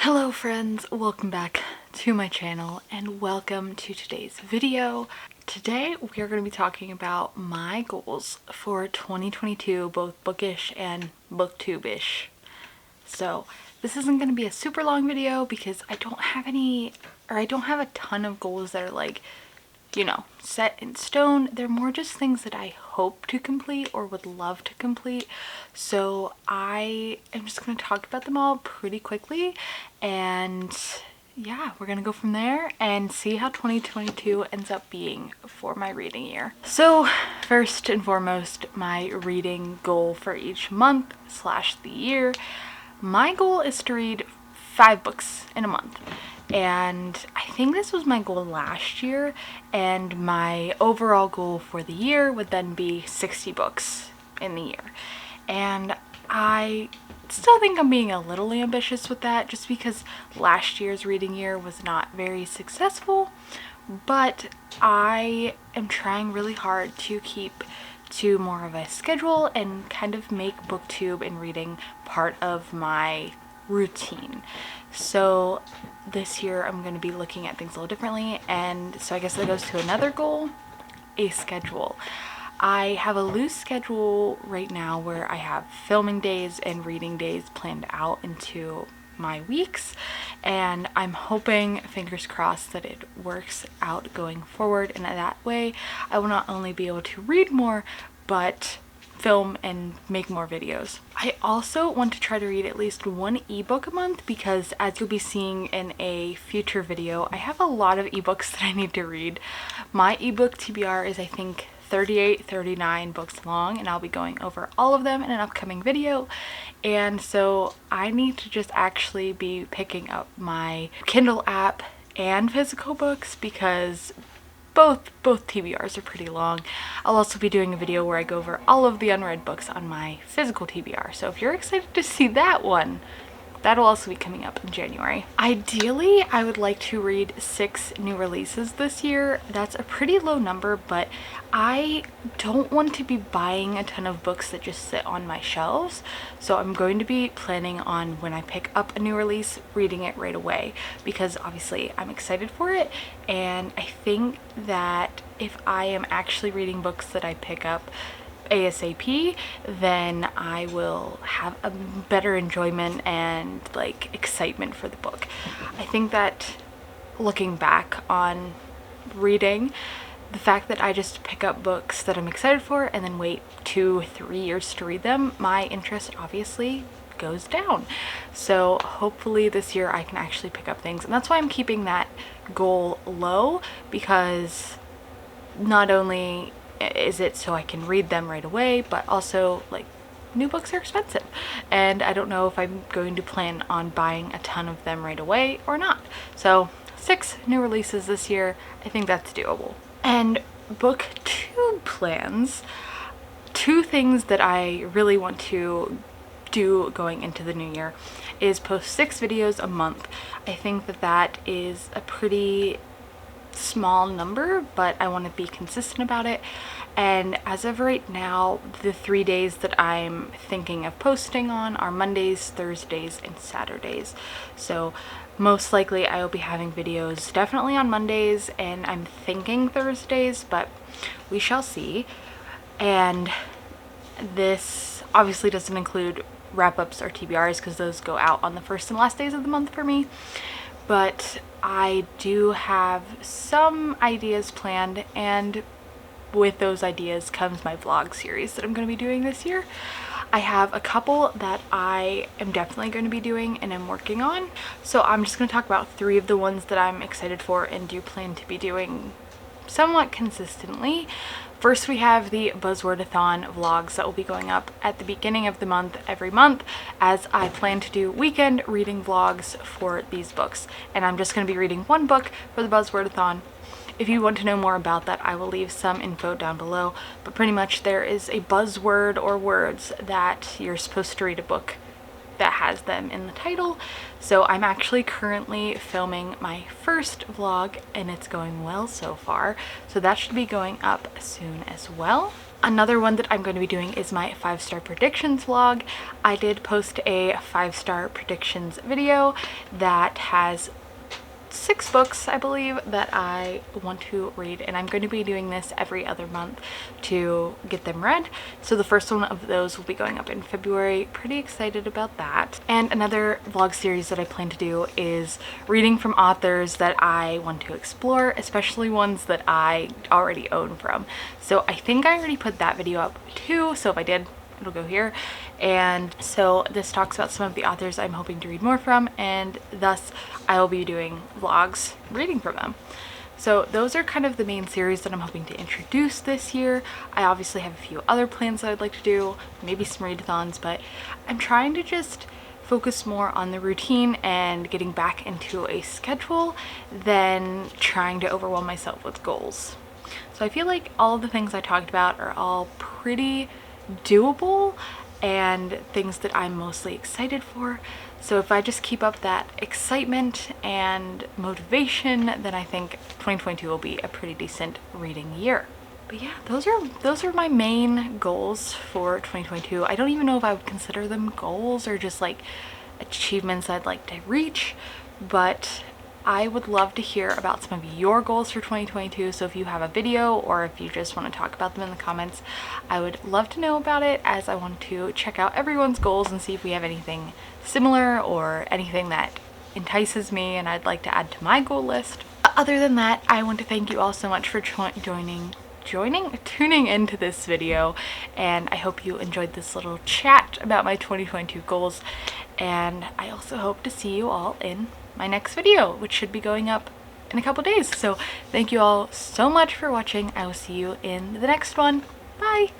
Hello friends, welcome back to my channel and welcome to today's video. Today we are going to be talking about my goals for 2022, both bookish and booktube-ish. So this isn't going to be a super long video because I don't have a ton of goals that are like, you know, set in stone. They're more just things that I hope to complete or would love to complete. So I am just going to talk about them all pretty quickly, and yeah, we're gonna go from there and see how 2022 ends up being for my reading year. So first and foremost, my reading goal for each month / the year. My goal is to read 5 books in a month. And I think this was my goal last year, and my overall goal for the year would then be 60 books in the year. And I still think I'm being a little ambitious with that just because last year's reading year was not very successful, but I am trying really hard to keep to more of a schedule and kind of make booktube and reading part of my routine. So this year I'm going to be looking at things a little differently, and so I guess that goes to another goal, a schedule. I have a loose schedule right now where I have filming days and reading days planned out into my weeks, and I'm hoping, fingers crossed, that it works out going forward, and that way I will not only be able to read more but film and make more videos. I also want to try to read at least one ebook a month because, as you'll be seeing in a future video, I have a lot of ebooks that I need to read. My ebook TBR is, I think, 39 books long, and I'll be going over all of them in an upcoming video. And so I need to just actually be picking up my Kindle app and physical books because both TBRs are pretty long. I'll also be doing a video where I go over all of the unread books on my physical TBR. So if you're excited to see that one, that'll also be coming up in January. Ideally, I would like to read 6 new releases this year. That's a pretty low number, but I don't want to be buying a ton of books that just sit on my shelves. So I'm going to be planning on, when I pick up a new release, reading it right away because obviously I'm excited for it. And I think that if I am actually reading books that I pick up ASAP, then I will have a better enjoyment and like excitement for the book. I think that looking back on reading, the fact that I just pick up books that I'm excited for and then wait 2-3 years to read them, my interest obviously goes down. So hopefully this year I can actually pick up things, and that's why I'm keeping that goal low, because not only is it so I can read them right away, but also like new books are expensive, and I don't know if I'm going to plan on buying a ton of them right away or not. So 6 new releases this year, I think that's doable. And booktube plans, 2 things that I really want to do going into the new year is post 6 videos a month. I think that that is a pretty small number, but I want to be consistent about it. And as of right now, the 3 days that I'm thinking of posting on are Mondays, Thursdays, and Saturdays. So most likely I will be having videos definitely on Mondays, and I'm thinking Thursdays, but we shall see. And this obviously doesn't include wrap-ups or TBRs because those go out on the first and last days of the month for me. But I do have some ideas planned, and with those ideas comes my vlog series that I'm going to be doing this year. I have a couple that I am definitely going to be doing and I'm working on. So I'm just going to talk about 3 of the ones that I'm excited for and do plan to be doing somewhat consistently. First, we have the buzzwordathon vlogs that will be going up at the beginning of the month every month, as I plan to do weekend reading vlogs for these books. And I'm just going to be reading 1 book for the buzzwordathon. If you want to know more about that, I will leave some info down below, but pretty much there is a buzzword or words that you're supposed to read a book that has them in the title. So I'm actually currently filming my first vlog, and it's going well so far. So that should be going up soon as well. Another one that I'm going to be doing is my 5-star predictions vlog. I did post a 5-star predictions video that has 6 books, I believe, that I want to read, and I'm going to be doing this every other month to get them read. So the first one of those will be going up in February. Pretty excited about that. And another vlog series that I plan to do is reading from authors that I want to explore, especially ones that I already own from. So I think I already put that video up too, so if I did, it'll go here. And so this talks about some of the authors I'm hoping to read more from, and thus I will be doing vlogs reading from them. So those are kind of the main series that I'm hoping to introduce this year. I obviously have a few other plans that I'd like to do, maybe some readathons, but I'm trying to just focus more on the routine and getting back into a schedule than trying to overwhelm myself with goals. So I feel like all of the things I talked about are all pretty doable and things that I'm mostly excited for. So if I just keep up that excitement and motivation, then I think 2022 will be a pretty decent reading year. But yeah, those are my main goals for 2022. I don't even know if I would consider them goals or just like achievements I'd like to reach, but I would love to hear about some of your goals for 2022. So if you have a video or if you just want to talk about them in the comments, I would love to know about it, as I want to check out everyone's goals and see if we have anything similar or anything that entices me and I'd like to add to my goal list. Other than that, I want to thank you all so much for tuning into this video, and I hope you enjoyed this little chat about my 2022 goals, and I also hope to see you all in my next video, which should be going up in a couple days. So thank you all so much for watching. I will see you in the next one. Bye!